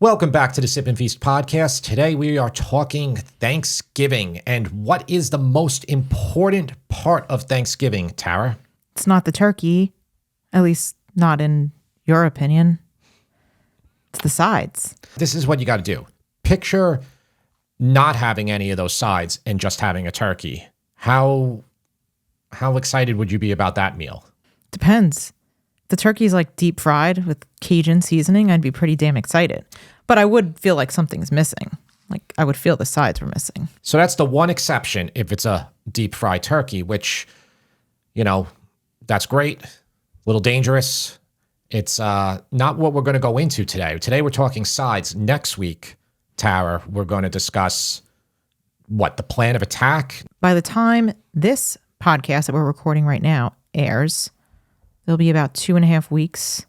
Welcome back to the Sip and Feast podcast. Today we are talking Thanksgiving and what is the most important part of Thanksgiving, Tara? It's not the turkey, at least not in your opinion. It's the sides. This is what you got to do. Picture not having any of those sides and just having a turkey. How excited would you be about that meal? Depends. If the turkey's like deep fried with Cajun seasoning, I'd be pretty damn excited. But I would feel like something's missing. Like I would feel the sides were missing. So that's the one exception if it's a deep fried turkey, which, that's great. A little dangerous. It's not what we're going to go into today. Today we're talking sides. Next week, Tara, we're going to discuss the plan of attack. By the time this podcast that we're recording right now airs, there'll be about 2.5 weeks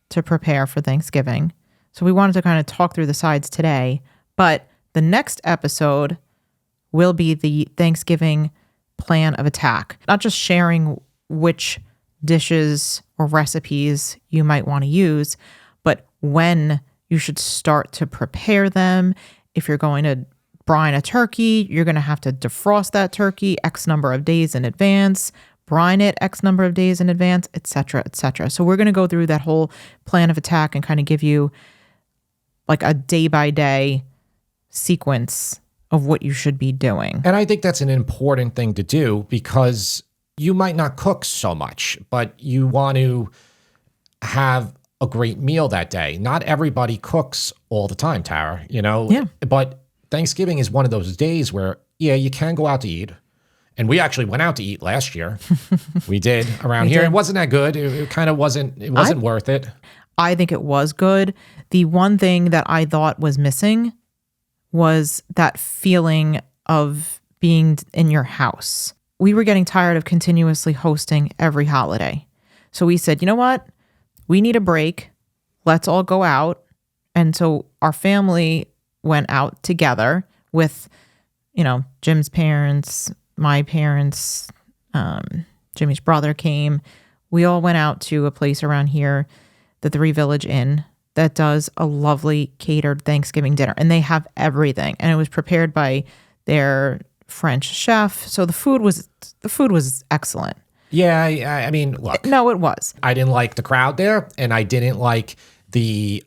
to prepare for Thanksgiving. So we wanted to kind of talk through the sides today, but the next episode will be the Thanksgiving plan of attack. Not just sharing which dishes or recipes you might want to use, but when you should start to prepare them. If you're going to brine a turkey, you're going to have to defrost that turkey X number of days in advance, brine it X number of days in advance, et cetera, et cetera. So we're going to go through that whole plan of attack and kind of give you like a day-by-day sequence of what you should be doing. And I think that's an important thing to do because you might not cook so much, but you want to have a great meal that day. Not everybody cooks all the time, Tara, Yeah. But Thanksgiving is one of those days where, you can go out to eat. And we actually went out to eat last year. We did around here. It wasn't that good. It kind of wasn't worth it. I think it was good. The one thing that I thought was missing was that feeling of being in your house. We were getting tired of continuously hosting every holiday. So we said, you know what? We need a break. Let's all go out. And so our family went out together with, Jim's parents, my parents, Jimmy's brother came. We all went out to a place around here, the Three Village Inn, that does a lovely catered Thanksgiving dinner. And they have everything. And it was prepared by their French chef. So the food was excellent. Yeah, I mean, look. No, it was. I didn't like the crowd there, and I didn't like the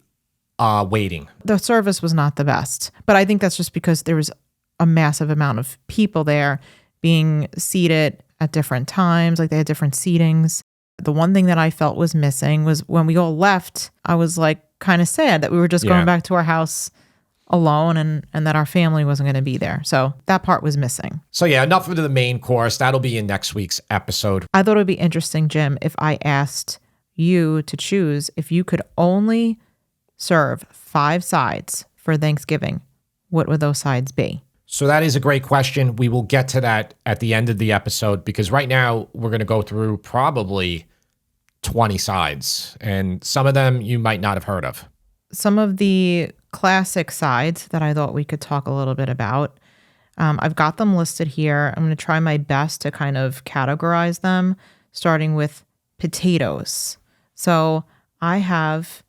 waiting. The service was not the best. But I think that's just because there was a massive amount of people there being seated at different times. Like they had different seatings. The one thing that I felt was missing was when we all left, I was like kind of sad that we were just going back to our house alone and that our family wasn't going to be there. So that part was missing. So enough of the main course. That'll be in next week's episode. I thought it would be interesting, Jim, if I asked you to choose if you could only serve 5 sides for Thanksgiving, what would those sides be? So that is a great question. We will get to that at the end of the episode because right now we're going to go through probably 20 sides, and some of them you might not have heard of. Some of the classic sides that I thought we could talk a little bit about. I've got them listed here. I'm going to try my best to kind of categorize them, starting with potatoes. So I have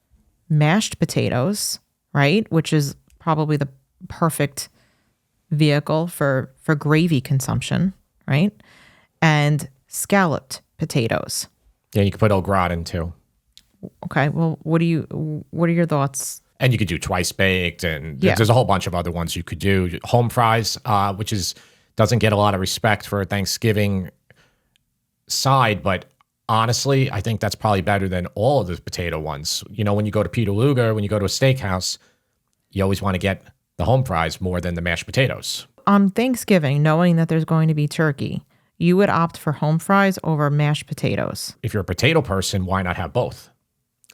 mashed potatoes, right? Which is probably the perfect vehicle for gravy consumption, right? And scalloped potatoes. Yeah, you could put au gratin too. Okay, well, what are your thoughts? And you could do twice baked, and there's a whole bunch of other ones you could do. Home fries, which doesn't get a lot of respect for a Thanksgiving side, but honestly, I think that's probably better than all of the potato ones. When you go to Peter Luger, when you go to a steakhouse, you always want to get the home fries more than the mashed potatoes. On Thanksgiving, knowing that there's going to be turkey, you would opt for home fries over mashed potatoes. If you're a potato person, why not have both?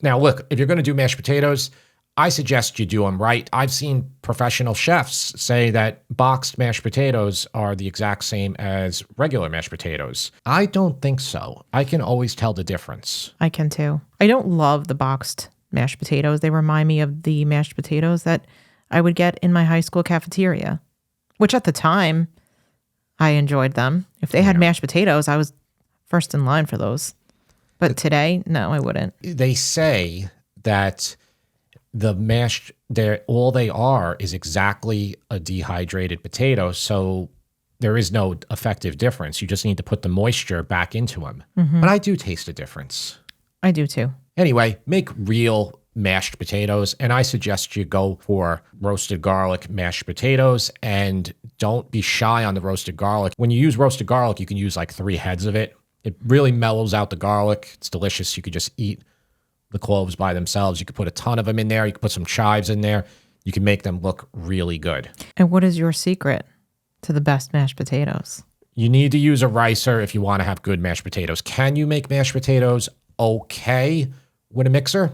Now, look, if you're going to do mashed potatoes, I suggest you do them right. I've seen professional chefs say that boxed mashed potatoes are the exact same as regular mashed potatoes. I don't think so. I can always tell the difference. I can too. I don't love the boxed mashed potatoes. They remind me of the mashed potatoes that I would get in my high school cafeteria, which at the time, I enjoyed them. If they had mashed potatoes, I was first in line for those. But today, no, I wouldn't. They say that the mashed, all they are is exactly a dehydrated potato. So there is no effective difference. You just need to put the moisture back into them. But I do taste a difference. I do too. Anyway, make real mashed potatoes, and I suggest you go for roasted garlic mashed potatoes, and don't be shy on the roasted garlic. When you use roasted garlic, you can use like 3 heads of it. It really mellows out the garlic. It's delicious. You could just eat the cloves by themselves. You could put a ton of them in there. You could put some chives in there. You can make them look really good. And what is your secret to the best mashed potatoes? You need to use a ricer if you want to have good mashed potatoes. Can you make mashed potatoes okay with a mixer?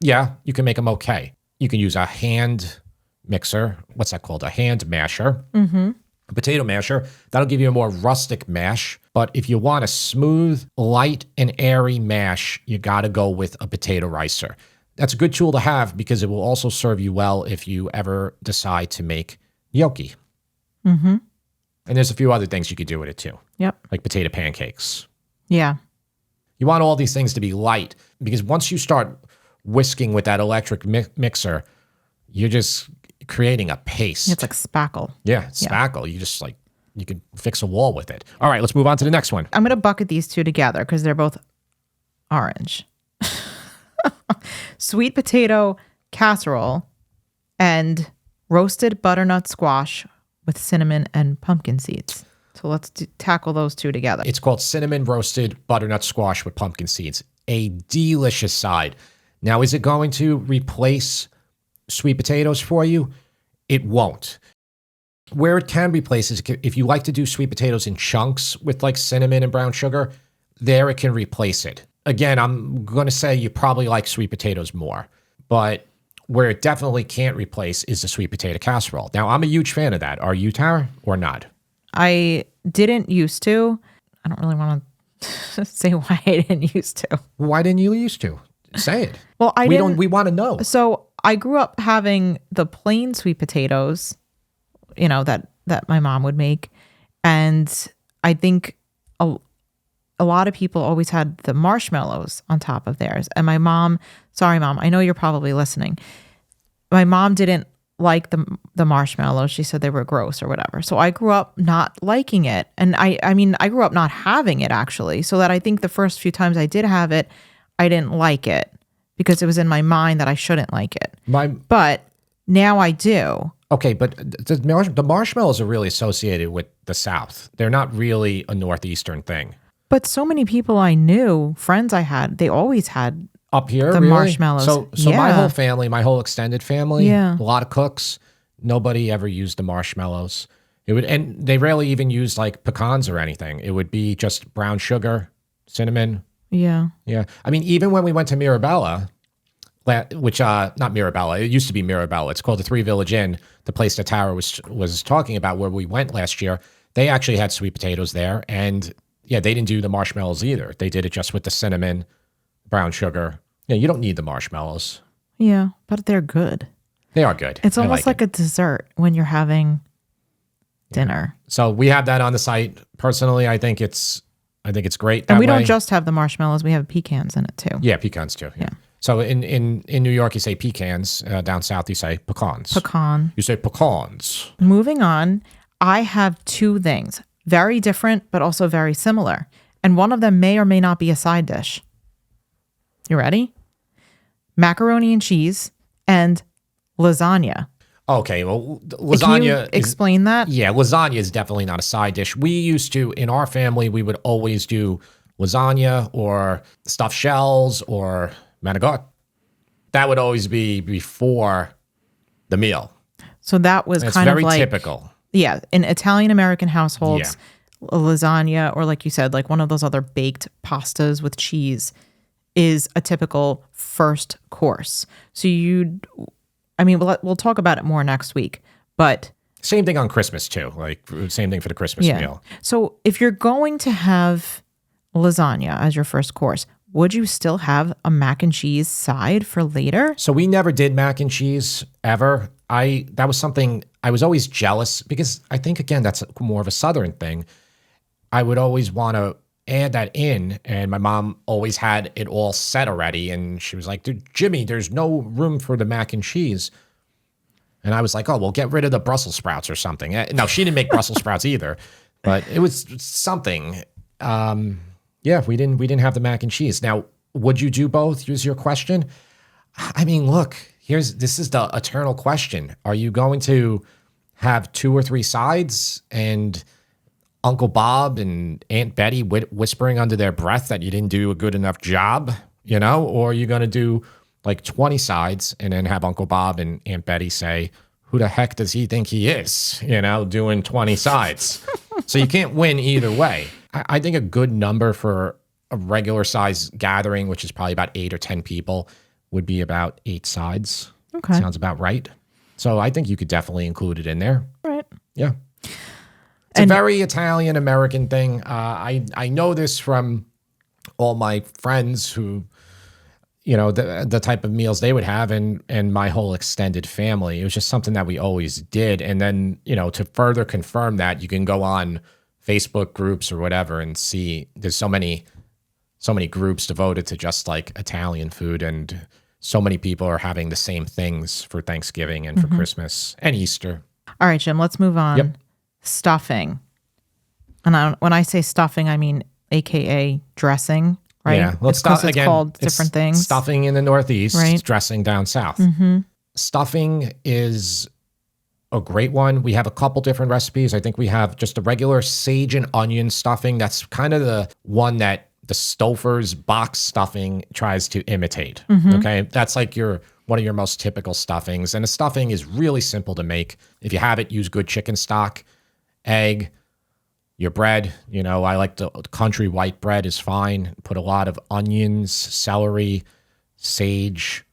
Yeah, you can make them okay. You can use a hand mixer. What's that called? A hand masher. A potato masher. That'll give you a more rustic mash. But if you want a smooth, light, and airy mash, you got to go with a potato ricer. That's a good tool to have because it will also serve you well if you ever decide to make gnocchi. And there's a few other things you could do with it too. Yep. Like potato pancakes. Yeah. You want all these things to be light because once you start whisking with that electric mixer, you're just creating a paste. It's like spackle. Yeah, spackle. You just like, you can fix a wall with it. All right, let's move on to the next one. I'm going to bucket these two together because they're both orange. Sweet potato casserole and roasted butternut squash with cinnamon and pumpkin seeds. So let's tackle those two together. It's called cinnamon roasted butternut squash with pumpkin seeds. A delicious side. Now, is it going to replace sweet potatoes for you? It won't. Where it can replace is if you like to do sweet potatoes in chunks with like cinnamon and brown sugar, there it can replace it. Again, I'm going to say you probably like sweet potatoes more, but where it definitely can't replace is the sweet potato casserole. Now, I'm a huge fan of that. Are you, Tara, or not? I didn't used to. I don't really want to say why I didn't used to. Why didn't you used to? Say it. Well, We want to know. So I grew up having the plain sweet potatoes, you know, that my mom would make. And I think a lot of people always had the marshmallows on top of theirs. And my mom, sorry, Mom, I know you're probably listening. My mom didn't like the marshmallows. She said they were gross or whatever. So I grew up not liking it. And I mean, I grew up not having it actually. So that I think the first few times I did have it, I didn't like it because it was in my mind that I shouldn't like it. But now I do. Okay, but the marshmallows are really associated with the South. They're not really a Northeastern thing. But so many people I knew, friends I had, they always had up here the really? Marshmallows. So yeah. My whole family, my whole extended family, yeah. a lot of cooks, nobody ever used the marshmallows. And they rarely even used like pecans or anything. It would be just brown sugar, cinnamon. Yeah. Yeah. I mean, even when we went to Mirabella, which not Mirabella, it used to be Mirabella. It's called the Three Village Inn, the place that Tara was talking about where we went last year. They actually had sweet potatoes there, and yeah, they didn't do the marshmallows either. They did it just with the cinnamon, brown sugar. Yeah, you don't need the marshmallows. Yeah, but they're good. They are good. It's almost like a dessert when you're having dinner. So we have that on the site. Personally, I think it's great. And we don't just have the marshmallows; we have pecans in it too. Yeah, pecans too. Yeah. So in New York, you say pecans. Down south, you say pecans. Pecan. You say pecans. Moving on, I have two things. Very different, but also very similar. And one of them may or may not be a side dish. You ready? Macaroni and cheese and lasagna. Okay, well, lasagna. Can you explain that? Yeah, lasagna is definitely not a side dish. We used to, in our family, we would always do lasagna or stuffed shells or manigot. That would always be before the meal. So that was kind of like... It's very typical. Yeah, in Italian-American households, a lasagna or like you said, like one of those other baked pastas with cheese is a typical first course. So we'll talk about it more next week, but... Same thing on Christmas too, like same thing for the Christmas meal. So if you're going to have lasagna as your first course, would you still have a mac and cheese side for later? So we never did mac and cheese ever. That was something I was always jealous because I think, again, that's more of a Southern thing. I would always want to add that in. And my mom always had it all set already. And she was like, dude, Jimmy, there's no room for the mac and cheese. And I was like, oh, well, get rid of the Brussels sprouts or something. No, she didn't make Brussels sprouts either, but it was something. Yeah, we didn't have the mac and cheese. Now, would you do both? Here's your question. I mean, look, this is the eternal question. Are you going to have 2 or 3 sides and Uncle Bob and Aunt Betty whispering under their breath that you didn't do a good enough job, or are you going to do like 20 sides and then have Uncle Bob and Aunt Betty say, who the heck does he think he is, doing 20 sides? So you can't win either way. I think a good number for a regular size gathering, which is probably about 8 or 10 people, would be about 8 sides. Okay. Sounds about right. So I think you could definitely include it in there. Right. Yeah. It's a very Italian American thing. I know this from all my friends who, the type of meals they would have and my whole extended family. It was just something that we always did. And then, to further confirm that, you can go on Facebook groups or whatever and see there's so many groups devoted to just like Italian food, and so many people are having the same things for Thanksgiving and for Christmas and Easter. All right, Jim, let's move on. Yep. Stuffing. And when I say stuffing, I mean AKA dressing, right? Yeah. Well, it's called different things. Stuffing in the Northeast, right? Dressing down south. Stuffing is a great one. We have a couple different recipes. I think we have just a regular sage and onion stuffing. That's kind of the one that the Stouffer's box stuffing tries to imitate. Okay. That's like one of your most typical stuffings. And a stuffing is really simple to make. If you have it, use good chicken stock, egg, your bread. I like the country white bread is fine. Put a lot of onions, celery, sage.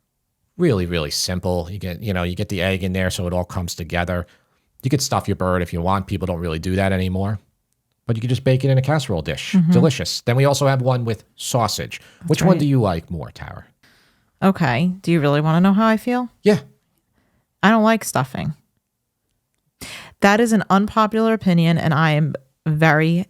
Really, really simple. You get the egg in there so it all comes together. You could stuff your bird if you want. People don't really do that anymore. But you could just bake it in a casserole dish. Delicious. Then we also have one with sausage. Which one do you like more, Tara? Okay. Do you really want to know how I feel? Yeah. I don't like stuffing. That is an unpopular opinion, and I am very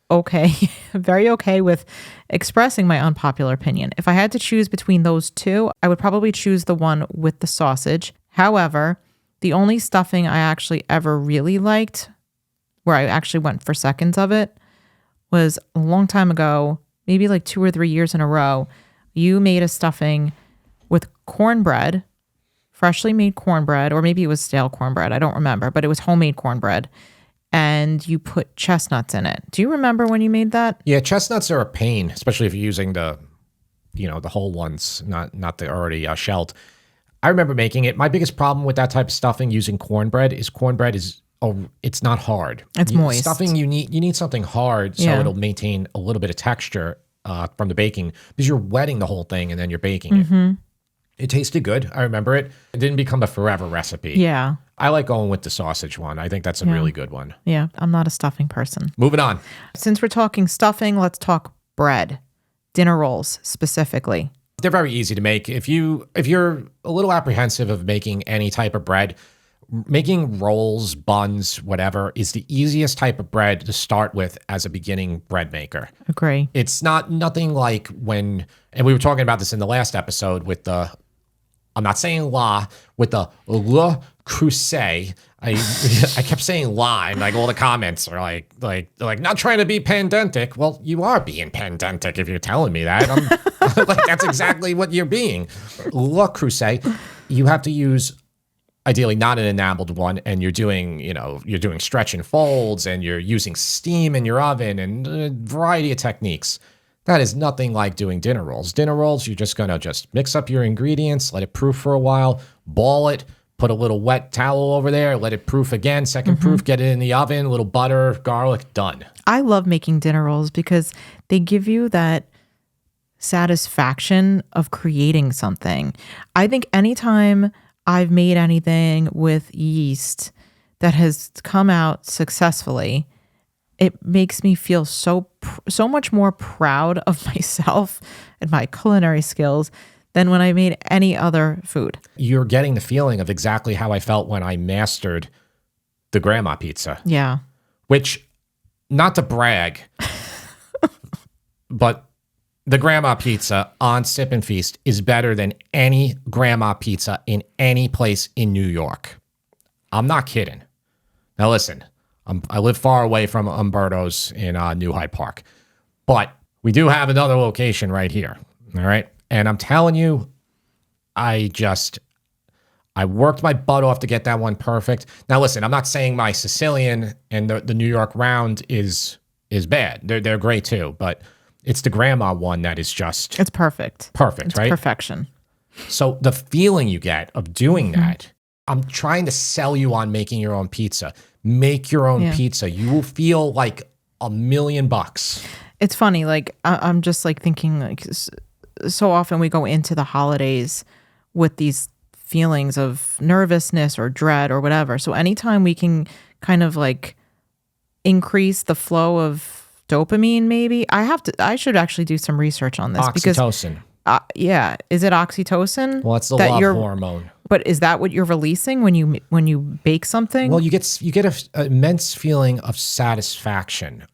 okay with expressing my unpopular opinion. If I had to choose between those two, I would probably choose the one with the sausage. However, the only stuffing I actually ever really liked, where I actually went for seconds of it, was a long time ago, maybe like 2 or 3 years in a row. You made a stuffing with cornbread, freshly made cornbread, or maybe it was stale cornbread. I don't remember, but it was homemade cornbread. And you put chestnuts in it. Do you remember when you made that? Yeah, chestnuts are a pain, especially if you're using the whole ones, not the already shelled. I remember making it. My biggest problem with that type of stuffing using cornbread is it's not hard. It's moist. Stuffing, you need something hard so it'll maintain a little bit of texture from the baking, because you're wetting the whole thing and then you're baking it. It tasted good. I remember it. It didn't become a forever recipe. Yeah. I like going with the sausage one. I think that's a really good one. Yeah, I'm not a stuffing person. Moving on. Since we're talking stuffing, let's talk bread. Dinner rolls specifically. They're very easy to make. If you're a little apprehensive of making any type of bread, making rolls, buns, whatever, is the easiest type of bread to start with as a beginning bread maker. Agree. It's nothing like and we were talking about this in the last episode with I'm not saying with the Le Creuset. I kept saying and like all the comments are like not trying to be pedantic. Well, you are being pedantic if you're telling me that. Like that's exactly what you're being. Le Creuset, you have to use ideally not an enameled one, and you're doing stretch and folds, and you're using steam in your oven and a variety of techniques. That is nothing like doing dinner rolls. Dinner rolls, you're just going to mix up your ingredients, let it proof for a while, ball it, put a little wet towel over there, let it proof again, second proof, get it in the oven, a little butter, garlic, done. I love making dinner rolls because they give you that satisfaction of creating something. I think anytime I've made anything with yeast that has come out successfully, it makes me feel so much more proud of myself and my culinary skills than when I made any other food. You're getting the feeling of exactly how I felt when I mastered the grandma pizza. Yeah. Which, not to brag, but the grandma pizza on Sip and Feast is better than any grandma pizza in any place in New York. I'm not kidding. Now listen, I live far away from Umberto's in New Hyde Park, but we do have another location right here. All right. And I'm telling you, I worked my butt off to get that one perfect. Now listen, I'm not saying my Sicilian and the New York round is bad. They're great too, but it's the grandma one that is just... It's perfect. Perfect, it's right? Perfection. So the feeling you get of doing that, I'm trying to sell you on making your own pizza. Make your own pizza. You will feel like $1,000,000. It's funny. Like, I'm just like thinking, like, so often we go into the holidays with these feelings of nervousness or dread or whatever. So anytime we can kind of like increase the flow of dopamine, maybe I should actually do some research on this. Oxytocin. Because is it oxytocin? Well, it's the love hormone. But is that what you're releasing when you bake something? Well, you get an immense feeling of satisfaction.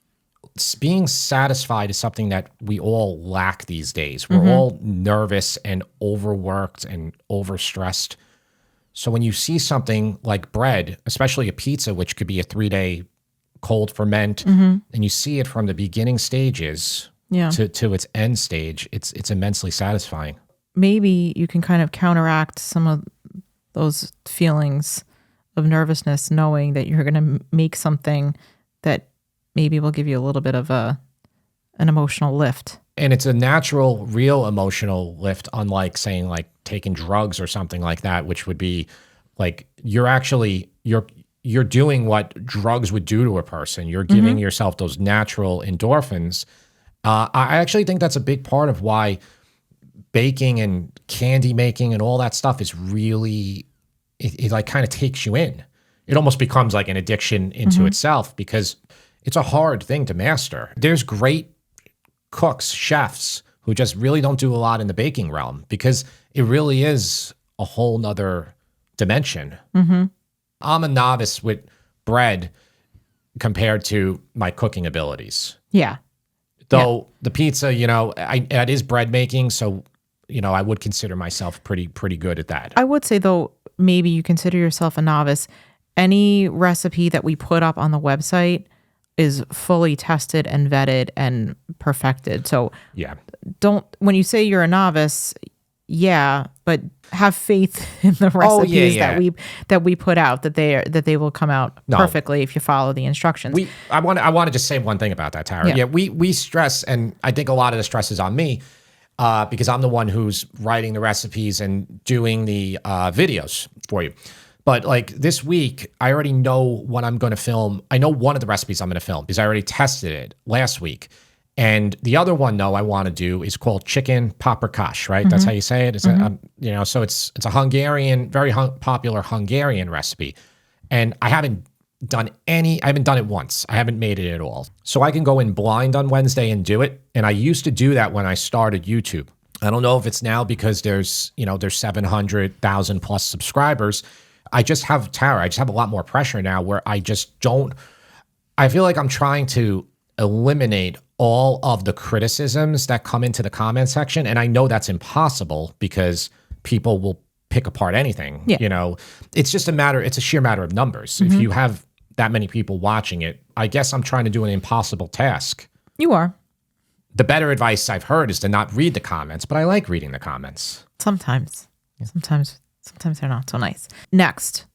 Being satisfied is something that we all lack these days. We're all nervous and overworked and overstressed. So when you see something like bread, especially a pizza, which could be a 3-day cold ferment, and you see it from the beginning stages to its end stage, it's immensely satisfying. Maybe you can kind of counteract some of those feelings of nervousness knowing that you're going to make something that maybe will give you a little bit of an emotional lift. And it's a natural, real emotional lift, unlike saying like taking drugs or something like that, which would be like you're doing what drugs would do to a person. You're giving yourself those natural endorphins. I actually think that's a big part of why baking and candy making and all that stuff is really, it like kind of takes you in. It almost becomes like an addiction into itself because it's a hard thing to master. There's great cooks, chefs who just really don't do a lot in the baking realm because it really is a whole nother dimension. I'm a novice with bread compared to my cooking abilities. Yeah. Though the pizza, it is bread making, so I would consider myself pretty good at that. I would say though, maybe you consider yourself a novice. Any recipe that we put up on the website is fully tested and vetted and perfected. So when you say you're a novice, but have faith in the recipes that we put out, that they will come out perfectly if you follow the instructions. I want to just say one thing about that, Tara. Yeah, we stress, and I think a lot of the stress is on me because I'm the one who's writing the recipes and doing the videos for you. But like this week, I already know what I'm going to film. I know one of the recipes I'm going to film because I already tested it last week. And the other one, though, I want to do is called chicken paprikash, right? That's how you say it. It's so it's a Hungarian, very popular Hungarian recipe. And I haven't done it once. I haven't made it at all. So I can go in blind on Wednesday and do it. And I used to do that when I started YouTube. I don't know if it's now because there's 700,000 plus subscribers. I just have a lot more pressure now where I feel like I'm trying to eliminate all of the criticisms that come into the comment section. And I know that's impossible because people will pick apart anything. It's a sheer matter of numbers. If you have that many people watching it, I guess I'm trying to do an impossible task. You are. The better advice I've heard is to not read the comments, but I like reading the comments. Sometimes they're not so nice. Next,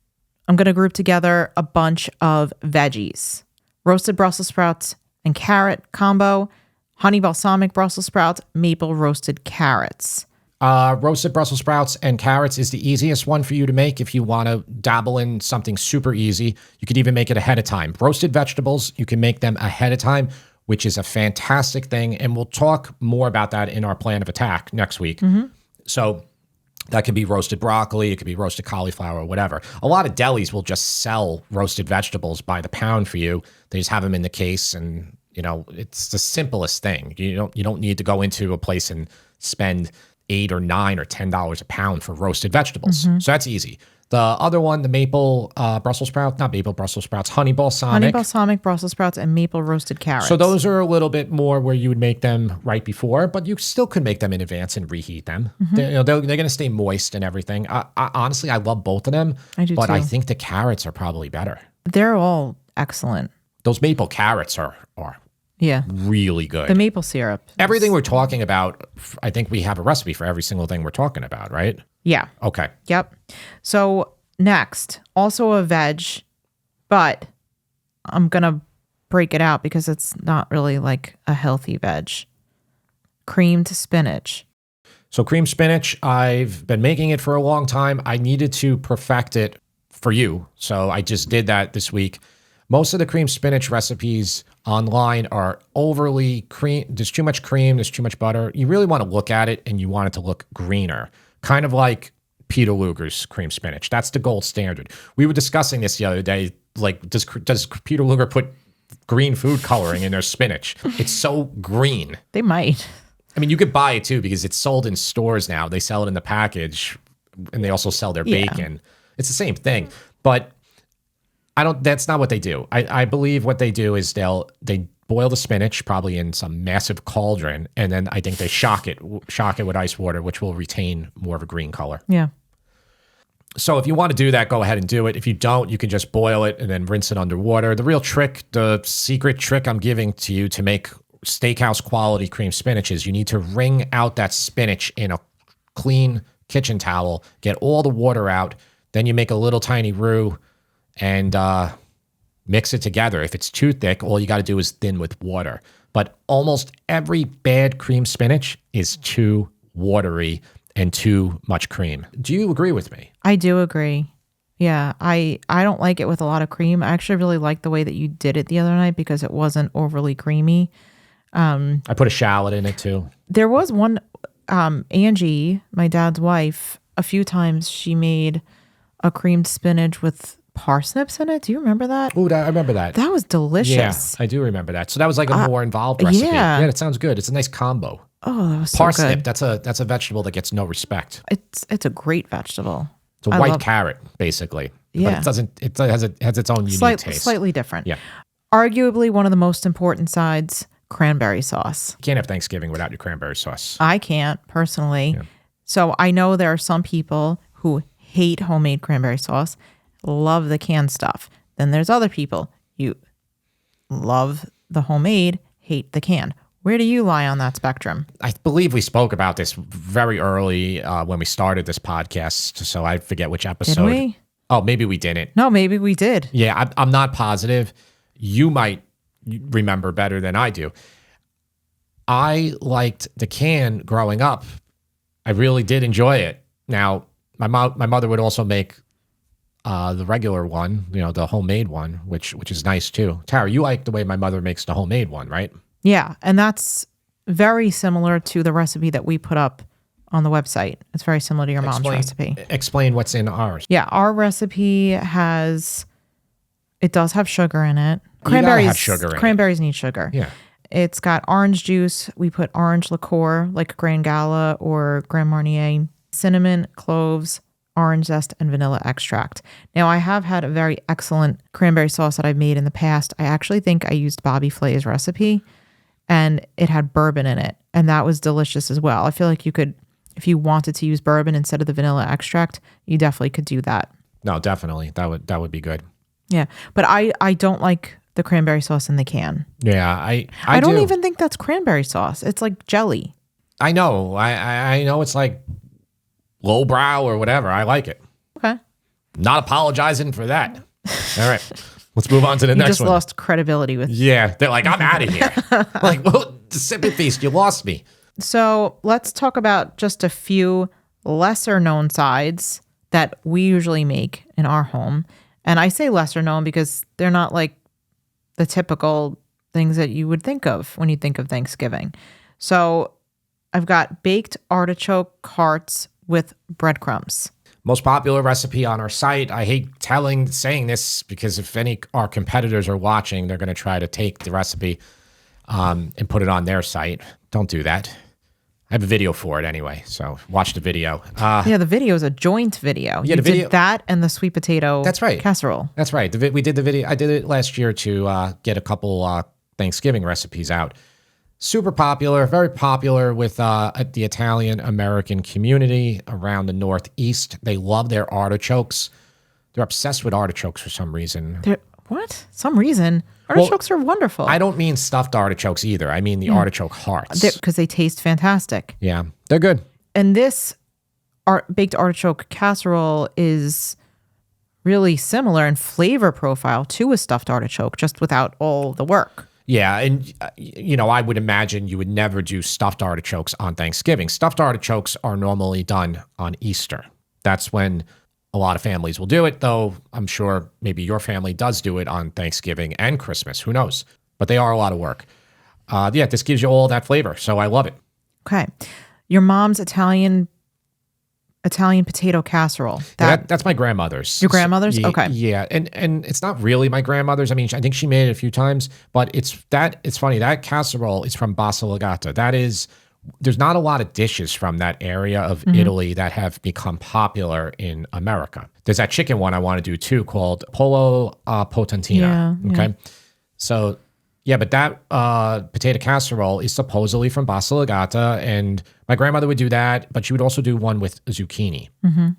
I'm going to group together a bunch of veggies. Roasted Brussels sprouts and carrot combo, honey balsamic Brussels sprouts, maple roasted carrots. Roasted Brussels sprouts and carrots is the easiest one for you to make if you want to dabble in something super easy. You could even make it ahead of time. Roasted vegetables, you can make them ahead of time, which is a fantastic thing. And we'll talk more about that in our plan of attack next week. So that could be roasted broccoli. It could be roasted cauliflower or whatever. A lot of delis will just sell roasted vegetables by the pound for you. They just have them in the case, and it's the simplest thing. You don't need to go into a place and spend $8 or $9 or $10 a pound for roasted vegetables. So that's easy. The other one, the maple Brussels sprouts, not maple Brussels sprouts, honey balsamic. Honey balsamic Brussels sprouts and maple roasted carrots. So those are a little bit more where you would make them right before, but you still could make them in advance and reheat them. They're going to stay moist and everything. Honestly, I love both of them, but I think the carrots are probably better. They're all excellent. Those maple carrots are really good. The maple syrup. Everything we're talking about, I think we have a recipe for every single thing we're talking about, right? Yeah. Okay. Yep. So next, also a veg, but I'm going to break it out because it's not really like a healthy veg. Creamed spinach. So creamed spinach, I've been making it for a long time. I needed to perfect it for you. So I just did that this week. Most of the creamed spinach recipes online are overly cream. There's too much cream. There's too much butter. You really want to look at it and you want it to look greener. Kind of like Peter Luger's cream spinach. That's the gold standard. We were discussing this the other day. Like, does Peter Luger put green food coloring in their spinach? It's so green. They might. I mean, you could buy it too because it's sold in stores now. They sell it in the package and they also sell their bacon. It's the same thing. But that's not what they do. I believe what they do is they boil the spinach probably in some massive cauldron, and then I think they shock it with ice water, which will retain more of a green color. Yeah. So if you want to do that, go ahead and do it. If you don't, you can just boil it and then rinse it underwater. The real trick, the secret trick I'm giving to you to make steakhouse quality cream spinach is you need to wring out that spinach in a clean kitchen towel, get all the water out, then you make a little tiny roux and mix it together. If it's too thick, all you got to do is thin with water. But almost every bad cream spinach is too watery and too much cream. Do you agree with me? I do agree. Yeah, I don't like it with a lot of cream. I actually really liked the way that you did it the other night because it wasn't overly creamy. I put a shallot in it too. There was one, Angie, my dad's wife, a few times she made a creamed spinach with parsnips in it. Do you remember that? Oh, I remember that. That was delicious. Yeah, I do remember that. So that was like a more involved recipe. Yeah, that sounds good. It's a nice combo. Oh, that was Parsnip, so good. that's a vegetable that gets no respect. It's a great vegetable. It's a white carrot, basically. Yeah. But it has its own unique taste. Slightly different. Yeah. Arguably one of the most important sides, cranberry sauce. You can't have Thanksgiving without your cranberry sauce. I can't, personally. Yeah. So I know there are some people who hate homemade cranberry sauce, love the canned stuff. Then there's other people, you love the homemade, hate the canned. Where do you lie on that spectrum? I believe we spoke about this very early when we started this podcast, so I forget which episode. Did we? Oh, maybe we didn't. No, maybe we did. Yeah, I'm not positive. You might remember better than I do. I liked the can growing up. I really did enjoy it. Now, my mother would also make the regular one, the homemade one, which is nice too. Tara, you like the way my mother makes the homemade one, right? Yeah, and that's very similar to the recipe that we put up on the website. It's very similar to your mom's recipe. Explain what's in ours. Yeah, our recipe does have sugar in it. Cranberries need sugar. Yeah. It's got orange juice. We put orange liqueur like Grand Gala or Grand Marnier, cinnamon, cloves, orange zest, and vanilla extract. Now, I have had a very excellent cranberry sauce that I've made in the past. I actually think I used Bobby Flay's recipe, and it had bourbon in it, and that was delicious as well. I feel like you could, if you wanted to use bourbon instead of the vanilla extract, you definitely could do that. No, definitely. That would be good. Yeah, but I don't like the cranberry sauce in the can. Yeah, I don't even think that's cranberry sauce. It's like jelly. I know. I know it's like lowbrow or whatever. I like it. Okay. Not apologizing for that. All right. Let's move on to the next one. You just lost credibility with. Yeah. They're like, I'm out of here. Like, well, the sipping feast, you lost me. So let's talk about just a few lesser known sides that we usually make in our home. And I say lesser known because they're not like the typical things that you would think of when you think of Thanksgiving. So I've got baked artichoke hearts with breadcrumbs. Most popular recipe on our site. I hate saying this because if any our competitors are watching, they're going to try to take the recipe and put it on their site. Don't do that. I have a video for it anyway, so watch the video. Yeah, the video is a joint video. Yeah, you the video, did that and the sweet potato that's right. casserole. That's right. We did the video. I did it last year to get a couple Thanksgiving recipes out. Super popular, very popular with the Italian-American community around the Northeast. They love their artichokes. They're obsessed with artichokes for some reason. What? Some reason? Artichokes are wonderful. I don't mean stuffed artichokes either. I mean the artichoke hearts. Because they taste fantastic. Yeah, they're good. And this baked artichoke casserole is really similar in flavor profile to a stuffed artichoke, just without all the work. Yeah, and I would imagine you would never do stuffed artichokes on Thanksgiving. Stuffed artichokes are normally done on Easter. That's when a lot of families will do it, though I'm sure maybe your family does do it on Thanksgiving and Christmas. Who knows? But they are a lot of work. This gives you all that flavor, so I love it. Okay. Your mom's Italian potato casserole. That's my grandmother's. Your grandmother's? So, okay. Yeah, and it's not really my grandmother's. I mean, I think she made it a few times, but it's funny. That casserole is from Basilicata. There's not a lot of dishes from that area of Italy that have become popular in America. There's that chicken one I want to do too called Pollo Potentina. Yeah, okay. So, yeah, but that potato casserole is supposedly from Basilicata, and my grandmother would do that, but she would also do one with zucchini.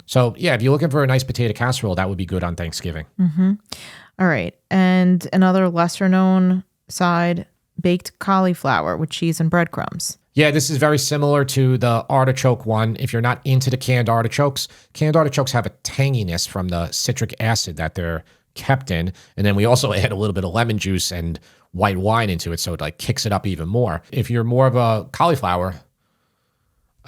So, yeah, if you're looking for a nice potato casserole, that would be good on Thanksgiving. All right. And another lesser known side, baked cauliflower with cheese and breadcrumbs. Yeah, this is very similar to the artichoke one. If you're not into the canned artichokes have a tanginess from the citric acid that they're kept in. And then we also add a little bit of lemon juice and white wine into it, so it like kicks it up even more. If you're more of a cauliflower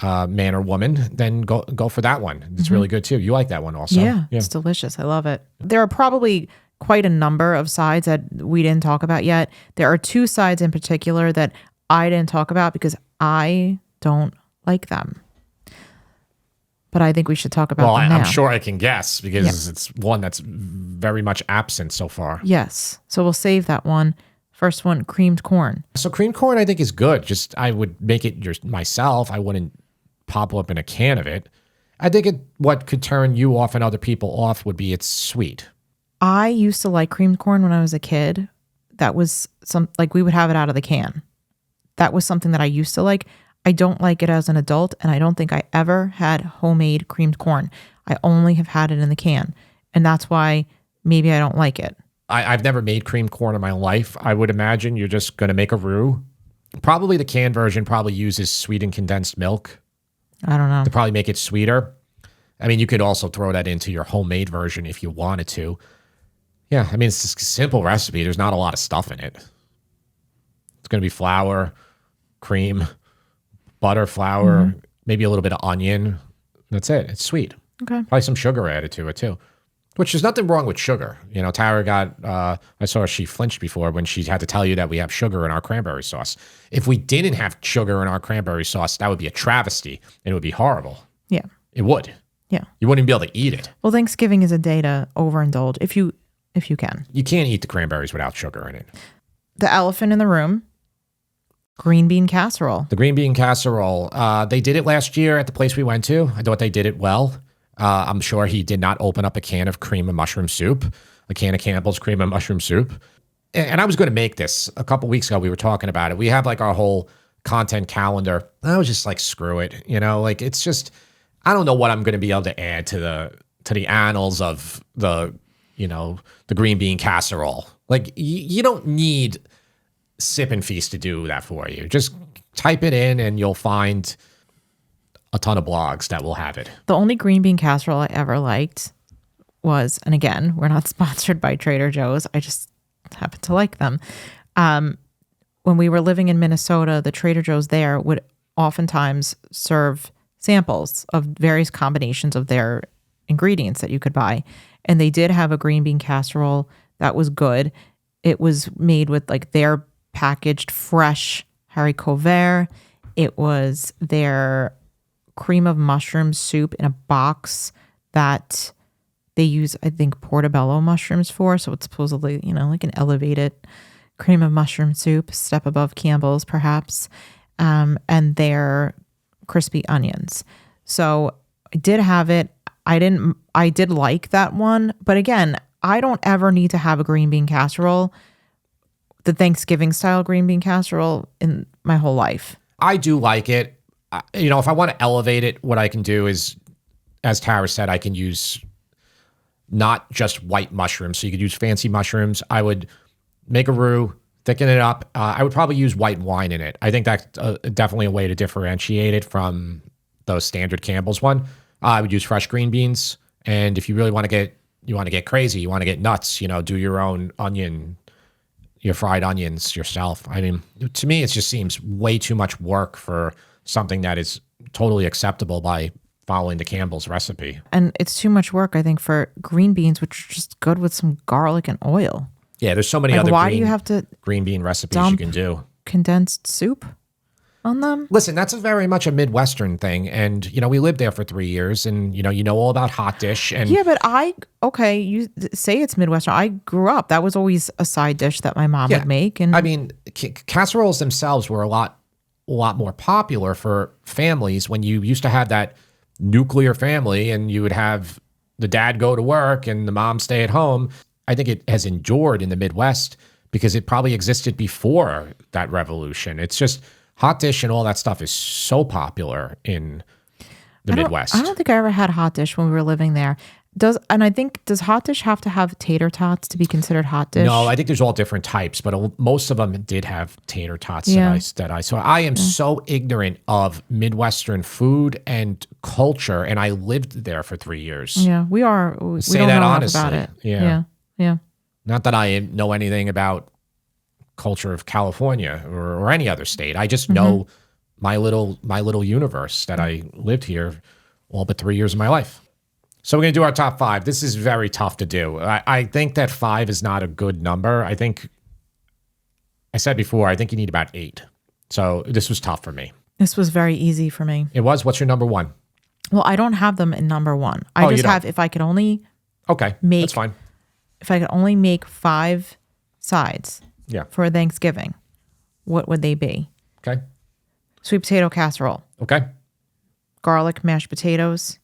man or woman, then go for that one. It's really good too. You like that one also. Yeah, it's delicious. I love it. There are probably quite a number of sides that we didn't talk about yet. There are two sides in particular that I didn't talk about because I don't like them. But I think we should talk about them now. I'm sure I can guess because it's one that's very much absent so far. Yes. So we'll save that one. First one, creamed corn. So creamed corn I think is good. Just I would make it myself. I wouldn't pop up in a can of it. I think what could turn you off and other people off would be it's sweet. I used to like creamed corn when I was a kid. That was we would have it out of the can. That was something that I used to like. I don't like it as an adult, and I don't think I ever had homemade creamed corn. I only have had it in the can, and that's why maybe I don't like it. I've never made creamed corn in my life. I would imagine you're just going to make a roux. Probably the canned version probably uses sweetened condensed milk. I don't know. To probably make it sweeter. I mean, you could also throw that into your homemade version if you wanted to. Yeah, I mean, it's a simple recipe. There's not a lot of stuff in it. It's going to be flour, cream, butter, flour, maybe a little bit of onion. That's it. It's sweet. Okay. Probably some sugar added to it too. Which there's nothing wrong with sugar. Tara I saw she flinched before when she had to tell you that we have sugar in our cranberry sauce. If we didn't have sugar in our cranberry sauce, that would be a travesty and it would be horrible. Yeah. It would. Yeah. You wouldn't even be able to eat it. Well, Thanksgiving is a day to overindulge if you can. You can't eat the cranberries without sugar in it. The elephant in the room, green bean casserole. The green bean casserole. They did it last year at the place we went to. I thought they did it well. I'm sure he did not open up a can of cream and mushroom soup, a can of Campbell's cream and mushroom soup. And I was going to make this a couple weeks ago. We were talking about it. We have like our whole content calendar. I was just like, screw it. It's just, I don't know what I'm going to be able to add to the annals of the green bean casserole. Like you don't need Sip and Feast to do that for you. Just type it in and you'll find a ton of blogs that will have it. The only green bean casserole I ever liked was, and again, we're not sponsored by Trader Joe's. I just happen to like them. When we were living in Minnesota, the Trader Joe's there would oftentimes serve samples of various combinations of their ingredients that you could buy. And they did have a green bean casserole that was good. It was made with like their packaged fresh haricot vert. It was their cream of mushroom soup in a box that they use, I think, portobello mushrooms for. So it's supposedly, like an elevated cream of mushroom soup, step above Campbell's perhaps. And their crispy onions. So I did have it. I did like that one. But again, I don't ever need to have a green bean casserole, the Thanksgiving style green bean casserole, in my whole life. I do like it. If I want to elevate it, what I can do is, as Tara said, I can use not just white mushrooms. So you could use fancy mushrooms. I would make a roux, thicken it up. I would probably use white wine in it. I think that's definitely a way to differentiate it from the standard Campbell's one. I would use fresh green beans. And if you really want to get crazy, you want to get nuts, do your own your fried onions yourself. I mean, to me, it just seems way too much work for something that is totally acceptable by following the Campbell's recipe. And it's too much work, I think, for green beans, which are just good with some garlic and oil. Yeah, there's so many other why do you have to green bean recipes you can do. Condensed soup on them? Listen, that's very much a Midwestern thing. And, we lived there for 3 years and, you know all about hot dish. And yeah, but you say it's Midwestern. I grew up. That was always a side dish that my mom would make. And I mean, casseroles themselves were a lot more popular for families when you used to have that nuclear family and you would have the dad go to work and the mom stay at home. I think it has endured in the Midwest because it probably existed before that revolution. It's just hot dish and all that stuff is so popular in the Midwest. I don't think I ever had hot dish when we were living there. Does hot dish have to have tater tots to be considered hot dish? No, I think there's all different types, but most of them did have tater tots So I am so ignorant of Midwestern food and culture, and I lived there for 3 years. Yeah, we are. We Say don't that know honestly. about it. Yeah. Not that I know anything about culture of California or any other state. I just know my little universe that I lived here all but 3 years of my life. So we're going to do our top 5. This is very tough to do. I think that 5 is not a good number. I said before, I think you need about 8. So this was tough for me. This was very easy for me. It was? What's your number 1? Well, I don't have them in number 1. I just have, if I could only that's fine. If I could only make 5 sides for Thanksgiving, what would they be? Okay. Sweet potato casserole. Okay. Garlic mashed potatoes.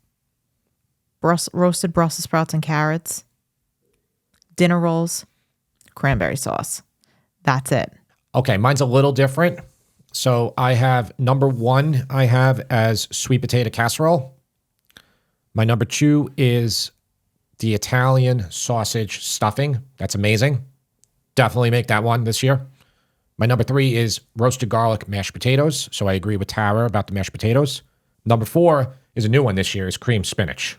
Roasted Brussels sprouts and carrots, dinner rolls, cranberry sauce. That's it. Okay, mine's a little different. So I have number 1, I have as sweet potato casserole. My number 2 is the Italian sausage stuffing. That's amazing. Definitely make that one this year. My number 3 is roasted garlic mashed potatoes. So I agree with Tara about the mashed potatoes. Number 4 is a new one this year, is cream spinach.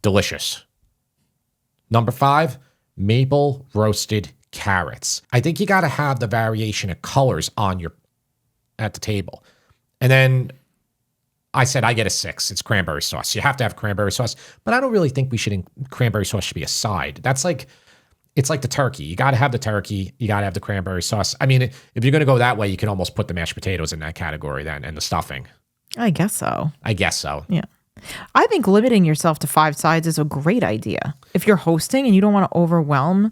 Delicious. Number 5, maple roasted carrots. I think you got to have the variation of colors at the table. And then I said I get a 6. It's cranberry sauce. You have to have cranberry sauce, but I don't really think cranberry sauce should be a side. It's like the turkey. You got to have the turkey. You got to have the cranberry sauce. I mean, if you're going to go that way, you can almost put the mashed potatoes in that category then and the stuffing. I guess so. Yeah. I think limiting yourself to 5 sides is a great idea. If you're hosting and you don't want to overwhelm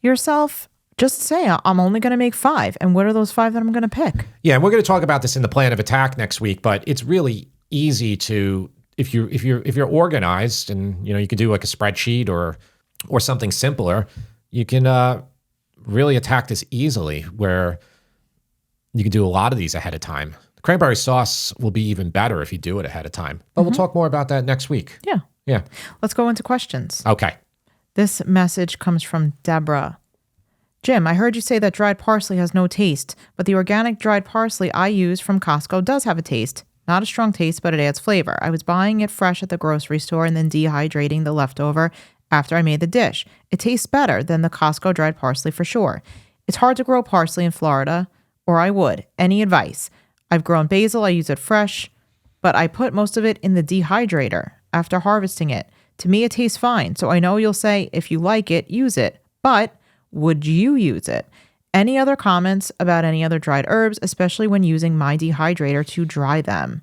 yourself, just say, I'm only going to make 5. And what are those 5 that I'm going to pick? Yeah, and we're going to talk about this in the plan of attack next week, but it's really easy to, if you're organized and, you can do like a spreadsheet or something simpler, you can really attack this easily where you can do a lot of these ahead of time. Cranberry sauce will be even better if you do it ahead of time. But we'll talk more about that next week. Yeah. Let's go into questions. Okay. This message comes from Deborah. Jim, I heard you say that dried parsley has no taste, but the organic dried parsley I use from Costco does have a taste. Not a strong taste, but it adds flavor. I was buying it fresh at the grocery store and then dehydrating the leftover after I made the dish. It tastes better than the Costco dried parsley for sure. It's hard to grow parsley in Florida, or I would. Any advice? I've grown basil, I use it fresh, but I put most of it in the dehydrator after harvesting it. To me, it tastes fine, so I know you'll say, if you like it, use it. But would you use it? Any other comments about any other dried herbs, especially when using my dehydrator to dry them?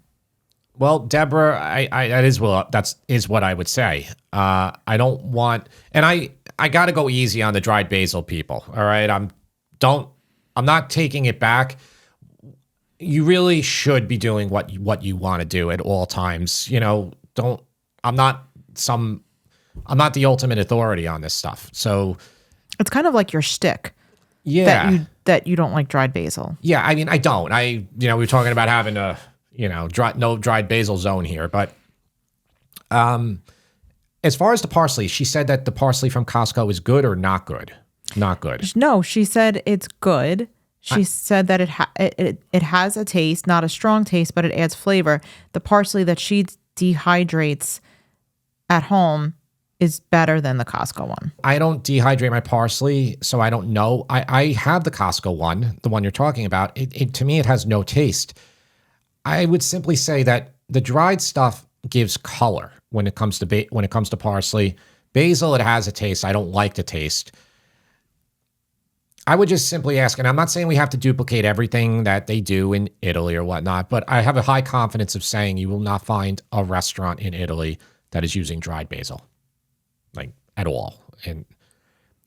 Well, Deborah, that is what I would say. I don't want, and I got to go easy on the dried basil people. All right, I'm not taking it back. you really should be doing what you want to do at all times. I'm not the ultimate authority on this stuff. So it's kind of like your shtick. Yeah. That you don't like dried basil. Yeah, I mean, I don't. We were talking about having a, no dried basil zone here, but as far as the parsley, she said that the parsley from Costco is good or not good? Not good. No, she said it's good. She said that it has a taste, not a strong taste, but it adds flavor. The parsley that she dehydrates at home is better than the Costco one. I don't dehydrate my parsley, so I don't know. I have the Costco one, the one you're talking about. To me, it has no taste. I would simply say that the dried stuff gives color when it comes to parsley. Basil, it has a taste. I don't like the taste. I would just simply ask, and I'm not saying we have to duplicate everything that they do in Italy or whatnot, but I have a high confidence of saying you will not find a restaurant in Italy that is using dried basil, like at all. And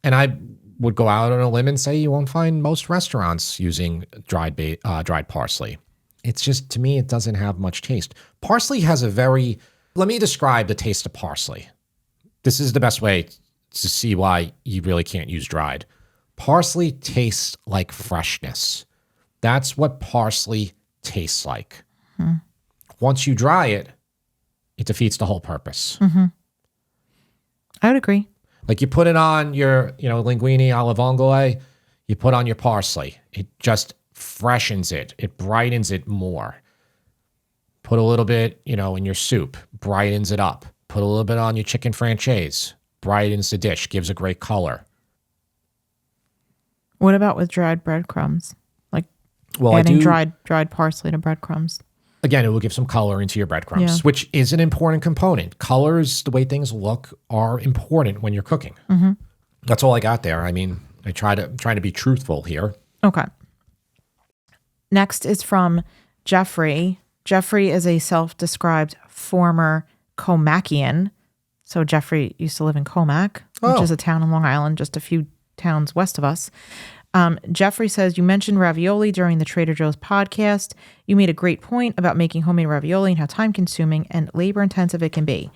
I would go out on a limb and say you won't find most restaurants using dried parsley. It's just, to me, it doesn't have much taste. Parsley has let me describe the taste of parsley. This is the best way to see why you really can't use dried. Parsley tastes like freshness. That's what parsley tastes like. Once you dry it, it defeats the whole purpose. I would agree. Like you put it on your, linguine alla vongole, you put on your parsley. It just freshens it. It brightens it more. Put a little bit, in your soup, brightens it up. Put a little bit on your chicken franchise, brightens the dish, gives a great color. What about with dried breadcrumbs? Like dried parsley to breadcrumbs? Again, it will give some color into your breadcrumbs, which is an important component. Colors, the way things look, are important when you're cooking. That's all I got there. I mean, I'm trying to be truthful here. Okay. Next is from Jeffrey. Jeffrey is a self-described former Comacian. So Jeffrey used to live in Comac, which is a town in Long Island, just a few towns west of us. Jeffrey says, you mentioned ravioli during the Trader Joe's podcast. You made a great point about making homemade ravioli and how time-consuming and labor-intensive it can be.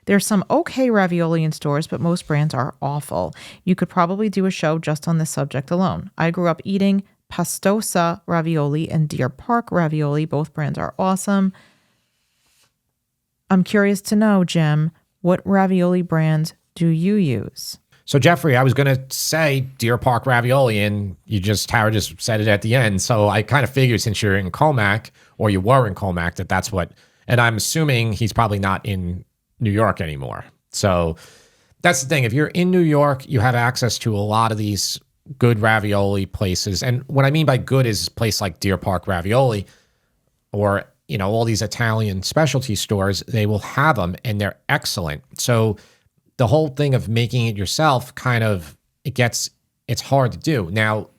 There's some okay ravioli in stores, but most brands are awful. You could probably do a show just on this subject alone. I grew up eating Pastosa ravioli and Deer Park ravioli. Both brands are awesome. I'm curious to know, Jim, what ravioli brands do you use? So, Jeffrey, I was going to say Deer Park ravioli, and Tara just said it at the end. So I kind of figured since you're in Comac, or you were in Comac, that's what, and I'm assuming he's probably not in New York anymore. So that's the thing. If you're in New York, you have access to a lot of these good ravioli places. And what I mean by good is a place like Deer Park ravioli, or, all these Italian specialty stores, they will have them and they're excellent. So the whole thing of making it yourself it's hard to do. Now,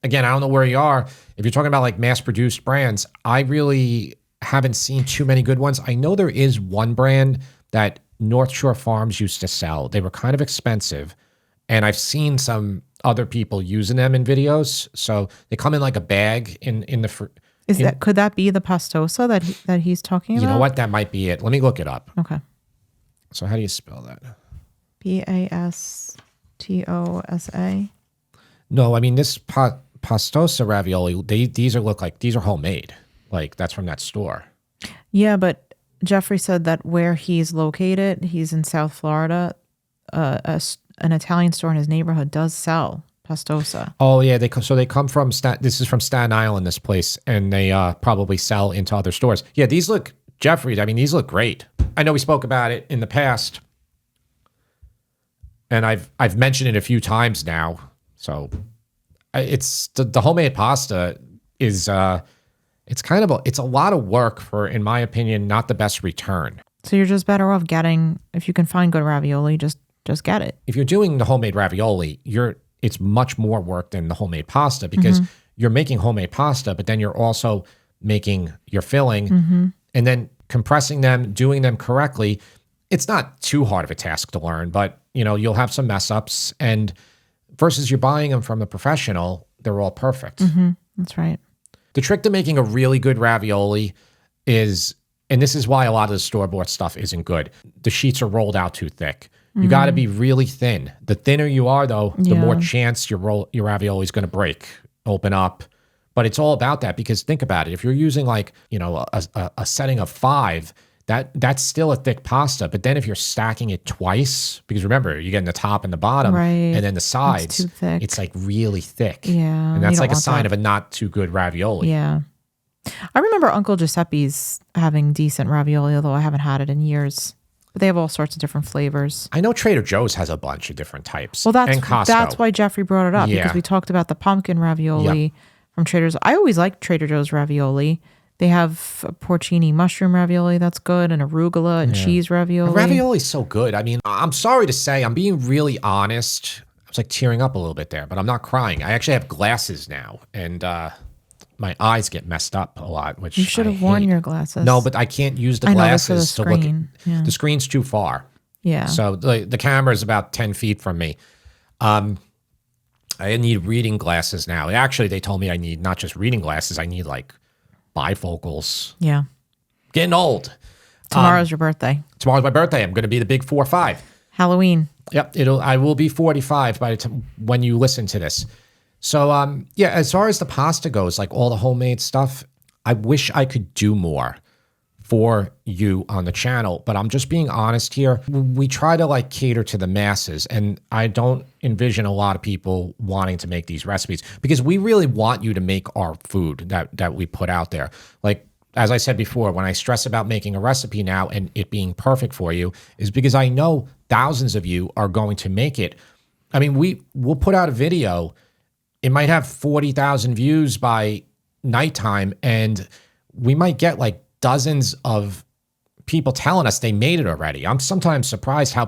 again, I don't know where you are. If you're talking about like mass-produced brands, I really haven't seen too many good ones. I know there is one brand that North Shore Farms used to sell. They were kind of expensive, and I've seen some other people using them in videos. So they come in like a bag in the... Could that be the pastosa that he's talking about? You know what? That might be it. Let me look it up. Okay. So how do you spell that? Pastosa. No, I mean this pastosa ravioli. These are homemade. Like that's from that store. Yeah, but Jeffrey said that where he's located, he's in South Florida. An Italian store in his neighborhood does sell pastosa. Oh yeah, they come from this is from Staten Island. This place, and they probably sell into other stores. Yeah, these look, Jeffrey. I mean, these look great. I know we spoke about it in the past. And I've mentioned it a few times now. So it's the homemade pasta is it's a lot of work for, in my opinion, not the best return. So you're just better off getting, if you can find good ravioli, just get it. If you're doing the homemade ravioli, it's much more work than the homemade pasta because you're making homemade pasta, but then you're also making your filling and then compressing them, doing them correctly. It's not too hard of a task to learn, but you'll have some mess ups, and versus you're buying them from a professional, they're all perfect. That's right. The trick to making a really good ravioli is, and this is why a lot of the store-bought stuff isn't good, the sheets are rolled out too thick. You got to be really thin. The thinner you are, though, the more chance your ravioli is going to break, open up. But it's all about that, because think about it. If you're using like, a setting of 5, that's still a thick pasta. But then if you're stacking it twice, because remember, you're getting the top and the bottom, and then the sides, too thick. It's like really thick. Yeah. And that's like a sign of a not too good ravioli. Yeah. I remember Uncle Giuseppe's having decent ravioli, although I haven't had it in years. But they have all sorts of different flavors. I know Trader Joe's has a bunch of different types. Well, and Costco. That's why Jeffrey brought it up, because we talked about the pumpkin ravioli from Trader's. I always like Trader Joe's ravioli. They have a porcini mushroom ravioli that's good, and arugula and cheese ravioli. Ravioli is so good. I mean, I'm sorry to say, I'm being really honest. I was like tearing up a little bit there, but I'm not crying. I actually have glasses now, and my eyes get messed up a lot, which you should have worn your glasses. No, but I can't use the glasses to look at. The screen's too far. Yeah. So the camera is about 10 feet from me. I need reading glasses now. Actually, they told me I need not just reading glasses, I need like bifocals. Yeah. Getting old. Tomorrow's your birthday. Tomorrow's my birthday. I'm going to be the big 4-5. Halloween. Yep. I will be 45 by the time when you listen to this. So, as far as the pasta goes, like all the homemade stuff, I wish I could do more for you on the channel, but I'm just being honest here. We try to like cater to the masses, and I don't envision a lot of people wanting to make these recipes, because we really want you to make our food that we put out there. Like, as I said before, when I stress about making a recipe now and it being perfect for you, is because I know thousands of you are going to make it. I mean, we'll put out a video. It might have 40,000 views by nighttime, and we might get like dozens of people telling us they made it already. I'm sometimes surprised how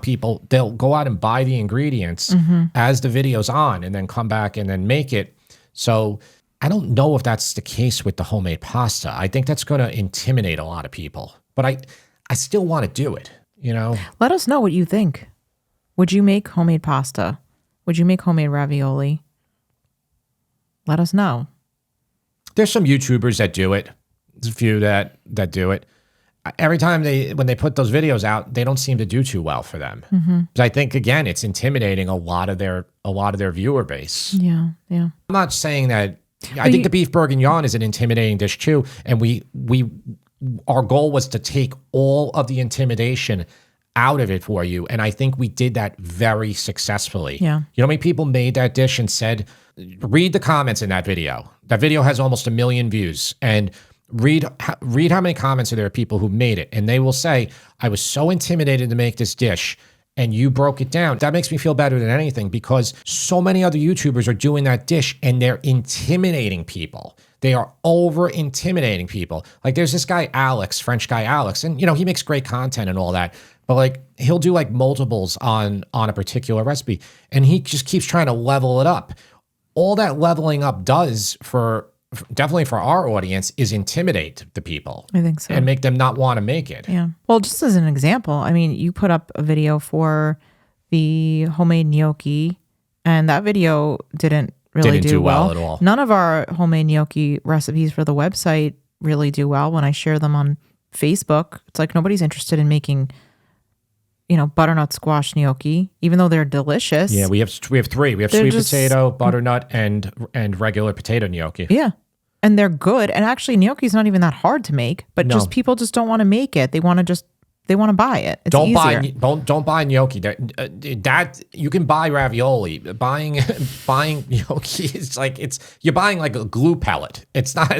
they'll go out and buy the ingredients as the video's on and then come back and then make it. So I don't know if that's the case with the homemade pasta. I think that's going to intimidate a lot of people, but I still want to do it, Let us know what you think. Would you make homemade pasta? Would you make homemade ravioli? Let us know. There's some YouTubers that do it. There's a few that do it. Every time when they put those videos out, they don't seem to do too well for them. Because I think, again, it's intimidating a lot of their viewer base. Yeah. I'm not saying that. I think the beef bourguignon is an intimidating dish too, and our goal was to take all of the intimidation out of it for you, and I think we did that very successfully. Yeah. You know how many people made that dish and said, read the comments in that video. That video has almost 1 million views, and read how many comments are there of people who made it, and they will say, I was so intimidated to make this dish, and you broke it down. That makes me feel better than anything, because so many other YouTubers are doing that dish and they're intimidating people. They are over intimidating people. Like there's this guy, Alex, French guy, Alex, and he makes great content and all that, but like he'll do like multiples on a particular recipe, and he just keeps trying to level it up. All that leveling up does definitely for our audience is intimidate the people. I think so. And make them not want to make it. Yeah. Well, just as an example, I mean, you put up a video for the homemade gnocchi, and that video didn't do well at all. None of our homemade gnocchi recipes for the website really do well. When I share them on Facebook, it's like nobody's interested in making, butternut squash gnocchi, even though they're delicious. Yeah, we have 3. We have sweet potato, butternut, and regular potato gnocchi. Yeah. And they're good. And actually, gnocchi is not even that hard to make, but just people just don't want to make it. They want to buy it. It's easier. Don't buy gnocchi. That you can buy ravioli. Buying gnocchi is like you're buying like a glue pellet. It's not.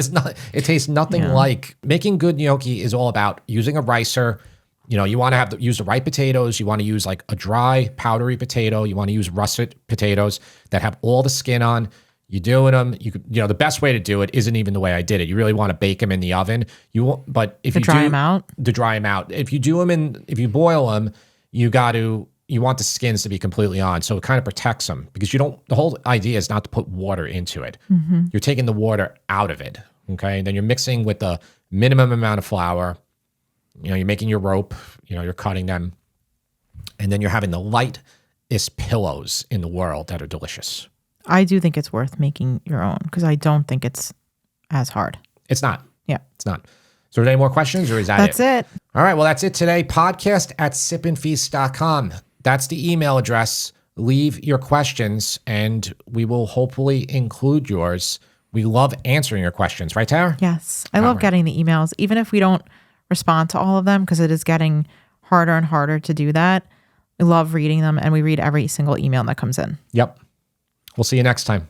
It tastes nothing like. Making good gnocchi is all about using a ricer. You want to use the right potatoes. You want to use like a dry, powdery potato. You want to use russet potatoes that have all the skin on. You're doing them. The best way to do it isn't even the way I did it. You really want to bake them in the oven. But if you dry them out. To dry them out. If you do them if you boil them, you want the skins to be completely on, so it kind of protects them, because the whole idea is not to put water into it. You're taking the water out of it. Okay, and then you're mixing with the minimum amount of flour. You're making your rope, you're cutting them, and then you're having the lightest pillows in the world that are delicious. I do think it's worth making your own, because I don't think it's as hard. It's not. Yeah. It's not. So are there any more questions or is that That's it? All right. Well, that's it today. podcast@sipandfeast.com. That's the email address. Leave your questions and we will hopefully include yours. We love answering your questions. Right, Tara? Yes. I love getting the emails, even if we don't respond to all of them, because it is getting harder and harder to do that. I love reading them and we read every single email that comes in. Yep. We'll see you next time.